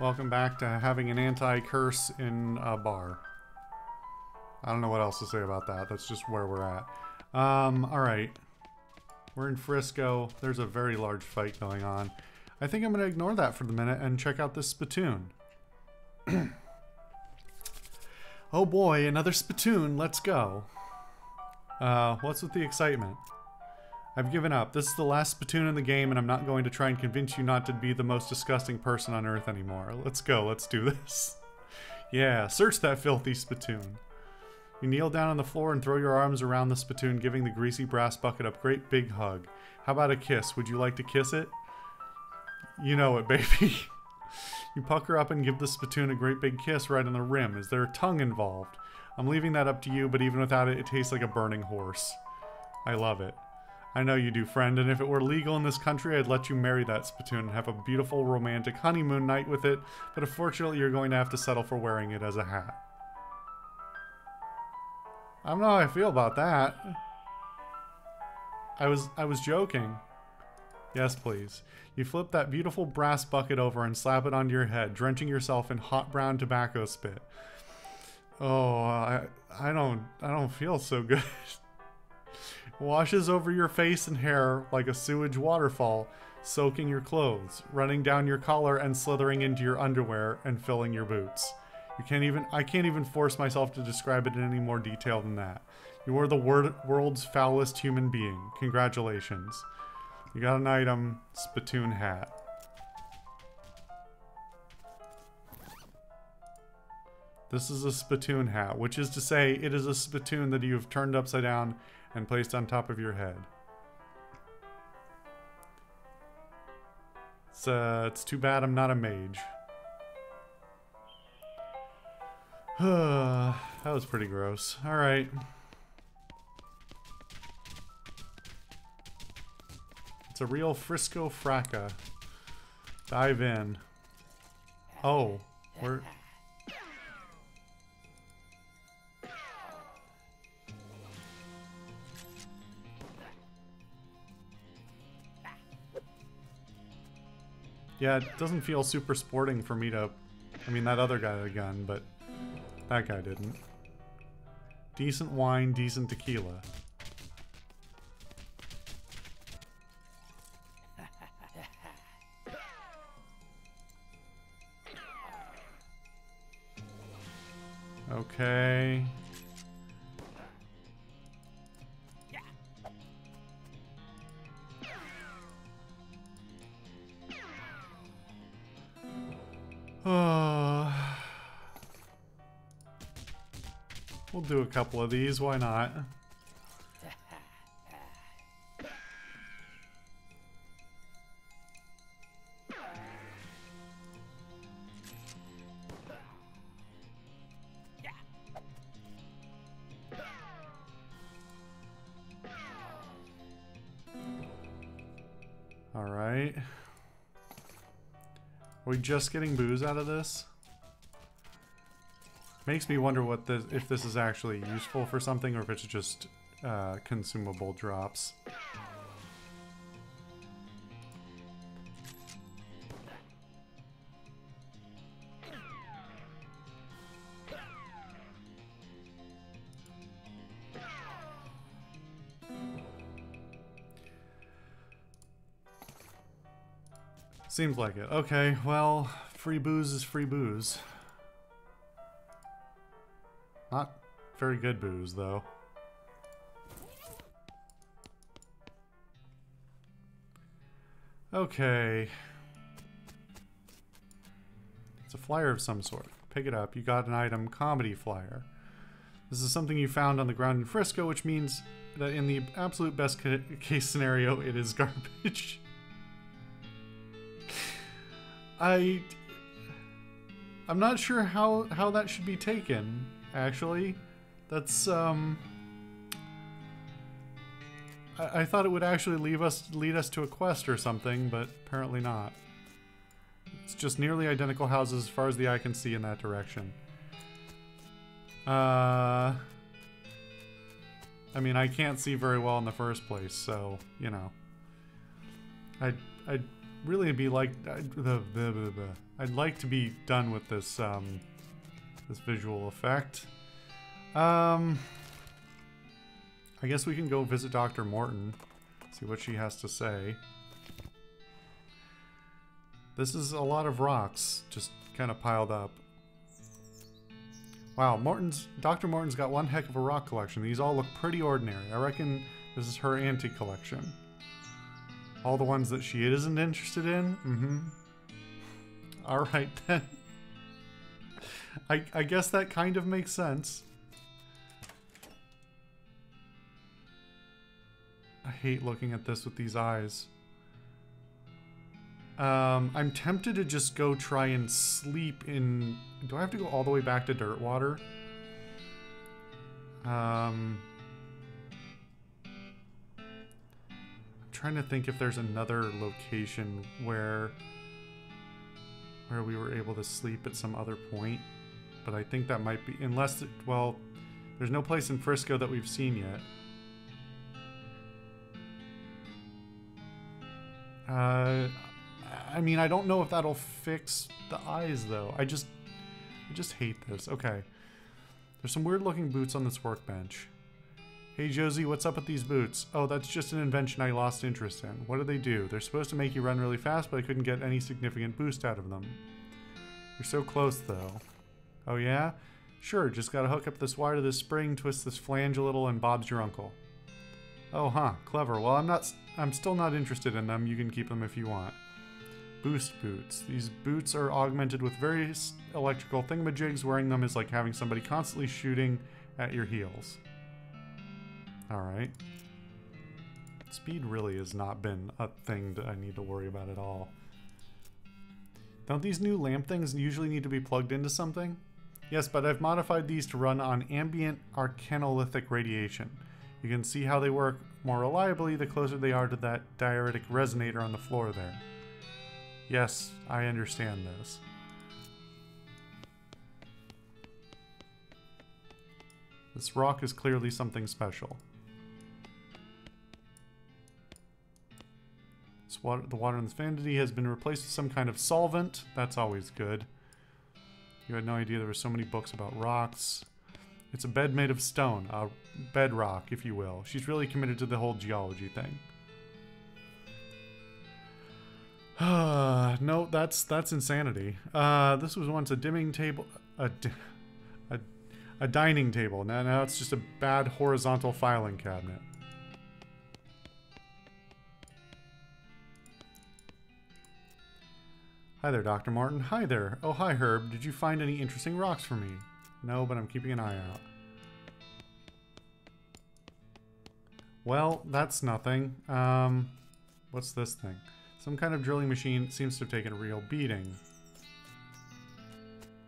Welcome back to having an anti-curse in a bar. I don't know what else to say about that. That's just where we're at. Alright. We're in Frisco. There's a very large fight going on. I think I'm going to ignore that for the minute and check out this spittoon. Oh boy, another spittoon. Let's go. What's with the excitement? I've given up. This is the last spittoon in the game, and I'm not going to try and convince you not to be the most disgusting person on Earth anymore. Let's go. Let's do this. Yeah, search that filthy spittoon. You kneel down on the floor and throw your arms around the spittoon, giving the greasy brass bucket a great big hug. How about a kiss? Would you like to kiss it? You know it, baby. You pucker up and give the spittoon a great big kiss right on the rim. Is there a tongue involved? I'm leaving that up to you, but even without it, it tastes like a burning horse. I love it. I know you do, friend, and if it were legal in this country, I'd let you marry that spittoon and have a beautiful romantic honeymoon night with it, but unfortunately you're going to have to settle for wearing it as a hat. I don't know how I feel about that. I was joking. Yes, please. You flip that beautiful brass bucket over and slap it onto your head, drenching yourself in hot brown tobacco spit. Oh, I don't feel so good. Washes over your face and hair like a sewage waterfall, soaking your clothes, running down your collar and slithering into your underwear and filling your boots. I can't even force myself to describe it in any more detail than that. You are the world's foulest human being. Congratulations. You got an item, spittoon hat. This is a spittoon hat, which is to say it is a spittoon that you have turned upside down and placed on top of your head. It's too bad I'm not a mage. That was pretty gross. Alright. It's a real Frisco fracas. Dive in. Oh, we're... Yeah, it doesn't feel super sporting for me to... I mean, that other guy had a gun, but that guy didn't. Decent wine, decent tequila. Okay. We'll do a couple of these, why not? Alright. Are we just getting booze out of this? Makes me wonder what if this is actually useful for something or if it's just consumable drops. Seems like it. Okay, well, free booze is free booze. Not very good booze, though. Okay. It's a flyer of some sort. Pick it up. You got an item, comedy flyer. This is something you found on the ground in Frisco, which means that in the absolute best case scenario, it is garbage. I'm not sure how that should be taken. Actually, that's I thought it would actually lead us to a quest or something, but apparently not. It's just nearly identical houses as far as the eye can see in that direction. I mean, I can't see very well in the first place, so, you know. really be like I'd like to be done with this this visual effect. I guess we can go visit Dr. Morton, see what she has to say. This is a lot of rocks just kind of piled up. Wow, Dr. Morton's got one heck of a rock collection. These all look pretty ordinary. I reckon this is her antique collection. All the ones that she isn't interested in? Mm-hmm. Alright then. I guess that kind of makes sense. I hate looking at this with these eyes. I'm tempted to just go try and sleep in... Do I have to go all the way back to Dirtwater? I'm trying to think if there's another location where we were able to sleep at some other point. But I think that might be... Unless... Well, there's no place in Frisco that we've seen yet. I mean, I don't know if that'll fix the eyes, though. I just hate this. Okay. There's some weird-looking boots on this workbench. Hey, Josie, what's up with these boots? Oh, that's just an invention I lost interest in. What do they do? They're supposed to make you run really fast, but I couldn't get any significant boost out of them. You're so close, though. Oh, yeah? Sure, just gotta hook up this wire to this spring, twist this flange a little, and Bob's your uncle. Oh, huh. Clever. Well, I'm still not interested in them. You can keep them if you want. Boost boots. These boots are augmented with various electrical thingamajigs. Wearing them is like having somebody constantly shooting at your heels. Alright. Speed really has not been a thing that I need to worry about at all. Don't these new lamp things usually need to be plugged into something? Yes, but I've modified these to run on ambient arcanolithic radiation. You can see how they work more reliably the closer they are to that diuretic resonator on the floor there. Yes, I understand this. This rock is clearly something special. The water in this vanity has been replaced with some kind of solvent. That's always good. You had no idea there were so many books about rocks. It's a bed made of stone, a bedrock, if you will. She's really committed to the whole geology thing. No, that's insanity. This was once a dimming table, a dining table. Now it's just a bad horizontal filing cabinet. Hi there, Dr. Martin. Hi there. Oh, hi, Herb. Did you find any interesting rocks for me? No, but I'm keeping an eye out. Well, that's nothing. What's this thing? Some kind of drilling machine seems to have taken a real beating.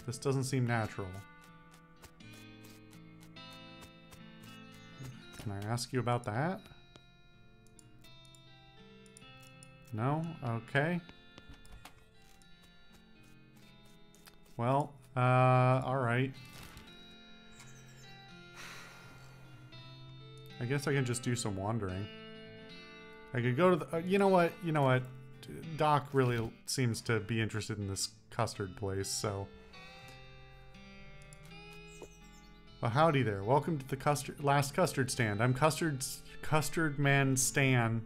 This doesn't seem natural. Can I ask you about that? No? Okay. Well, alright. I guess I can just do some wandering. I could go to the... you know what? Doc really seems to be interested in this custard place, so... Well, howdy there. Welcome to the last custard stand. I'm Custard Man Stan.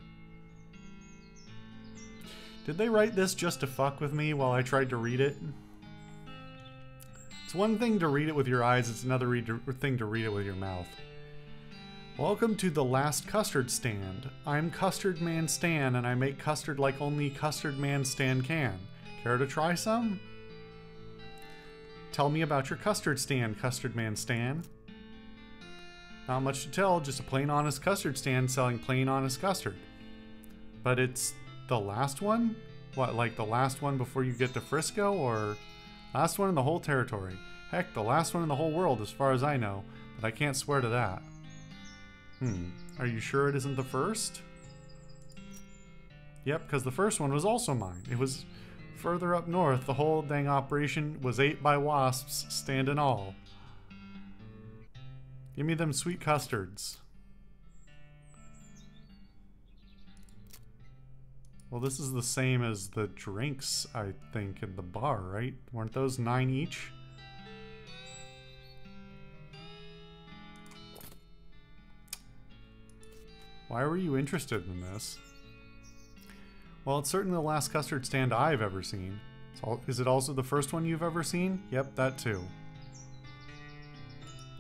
Did they write this just to fuck with me while I tried to read it? It's one thing to read it with your eyes, it's another thing to read it with your mouth. Welcome to the last custard stand. I'm Custard Man Stan, and I make custard like only Custard Man Stan can. Care to try some? Tell me about your custard stand, Custard Man Stan. Not much to tell, just a plain honest custard stand selling plain honest custard. But it's the last one? What, like the last one before you get to Frisco, or... Last one in the whole territory. Heck, the last one in the whole world as far as I know, but I can't swear to that. Are you sure it isn't the first? Yep, because the first one was also mine. It was further up north. The whole dang operation was ate by wasps, stand and all. Give me them sweet custards. Well, this is the same as the drinks, I think, in the bar, right? Weren't those 9 each? Why were you interested in this? Well, it's certainly the last custard stand I've ever seen. Is it also the first one you've ever seen? Yep, that too.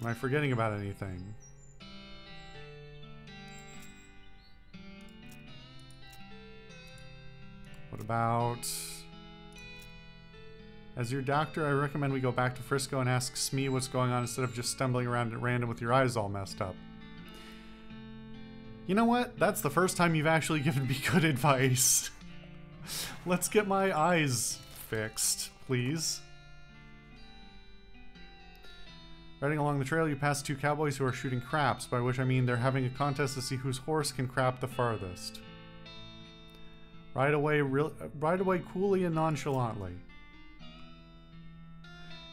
Am I forgetting about anything? What about... As your doctor, I recommend we go back to Frisco and ask Smee what's going on instead of just stumbling around at random with your eyes all messed up. You know what? That's the first time you've actually given me good advice. Let's get my eyes fixed, please. Riding along the trail, you pass 2 cowboys who are shooting craps, by which I mean they're having a contest to see whose horse can crap the farthest. Ride away coolly and nonchalantly.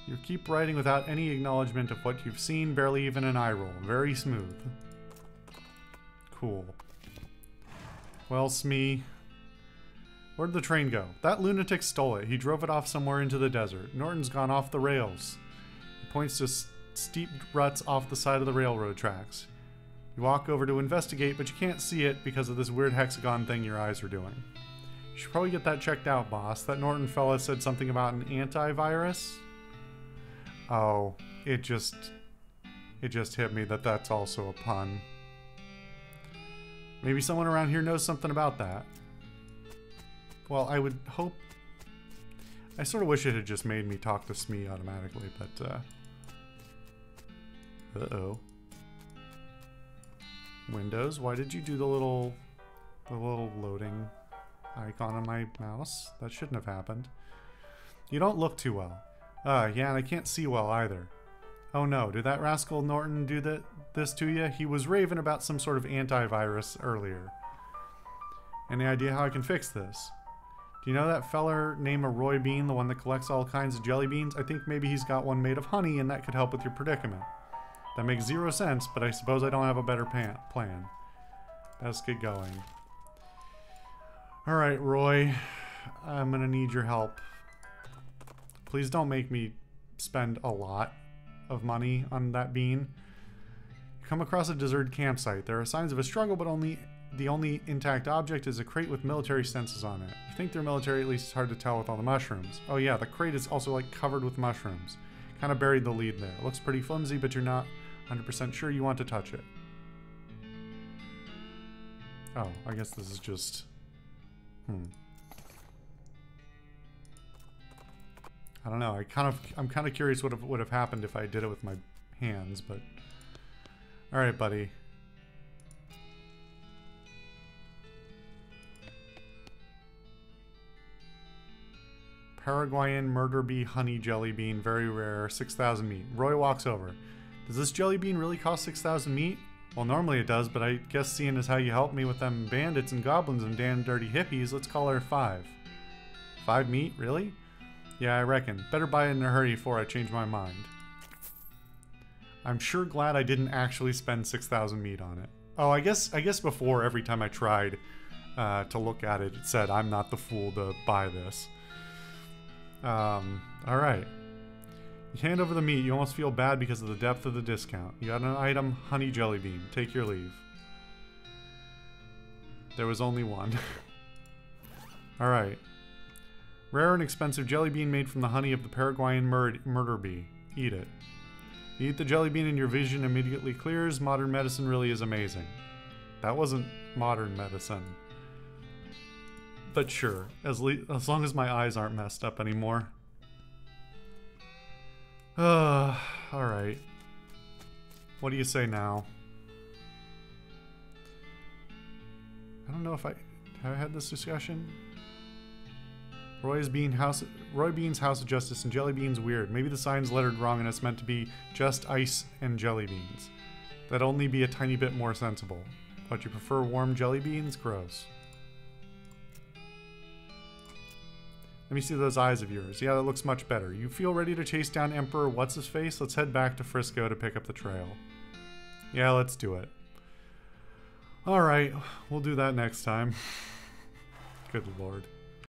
You keep riding without any acknowledgement of what you've seen, barely even an eye roll. Very smooth. Cool. Well, Smee, where'd the train go? That lunatic stole it. He drove it off somewhere into the desert. Norton's gone off the rails. He points to steep ruts off the side of the railroad tracks. You walk over to investigate, but you can't see it because of this weird hexagon thing your eyes are doing. You should probably get that checked out, boss. That Norton fella said something about an antivirus. Oh, it just hit me that that's also a pun. Maybe someone around here knows something about that. Well, I would hope... I sort of wish it had just made me talk to Smee automatically, but, uh-oh. Windows, why did you do the little loading icon on my mouse? That shouldn't have happened. You don't look too well. Yeah, and I can't see well either. Oh no, did that rascal Norton do this to you? He was raving about some sort of antivirus earlier. Any idea how I can fix this? Do you know that feller named Roy Bean, the one that collects all kinds of jelly beans? I think maybe he's got one made of honey and that could help with your predicament. That makes 0 sense, but I suppose I don't have a better plan. Let's get going. Alright, Roy. I'm gonna need your help. Please don't make me spend a lot of money on that bean. You come across a deserted campsite. There are signs of a struggle, but the only intact object is a crate with military stencils on it. You think they're military, at least it's hard to tell with all the mushrooms. Oh yeah, the crate is also like covered with mushrooms. Kind of buried the lead there. Looks pretty flimsy, but you're not 100% sure you want to touch it. Oh, I guess this is just... I don't know. I'm kind of curious what would have happened if I did it with my hands, but all right, buddy. Paraguayan murder bee honey jelly bean, very rare, 6,000 meat. Roy walks over. Does this jelly bean really cost 6,000 meat? Well, normally it does, but I guess seeing as how you helped me with them bandits and goblins and damn dirty hippies, let's call her 5. 5 meat, really? Yeah, I reckon. Better buy it in a hurry before I change my mind. I'm sure glad I didn't actually spend 6,000 meat on it. Oh, I guess before, every time I tried to look at it, it said, I'm not the fool to buy this. Alright. You hand over the meat, you almost feel bad because of the depth of the discount. You got an item, honey jelly bean. Take your leave. There was only one. Alright. Rare and expensive jelly bean made from the honey of the Paraguayan murder bee. Eat it. You eat the jelly bean and your vision immediately clears. Modern medicine really is amazing. That wasn't modern medicine. But sure, as long as my eyes aren't messed up anymore. Alright. What do you say now? I don't know if have I had this discussion? Roy Bean's House of Justice and jelly beans weird. Maybe the sign's lettered wrong and it's meant to be just ice and jelly beans. That'd only be a tiny bit more sensible. But you prefer warm jelly beans? Gross. Let me see those eyes of yours. Yeah, that looks much better. You feel ready to chase down Emperor What's-His-Face? Let's head back to Frisco to pick up the trail. Yeah, let's do it. Alright, we'll do that next time. Good lord.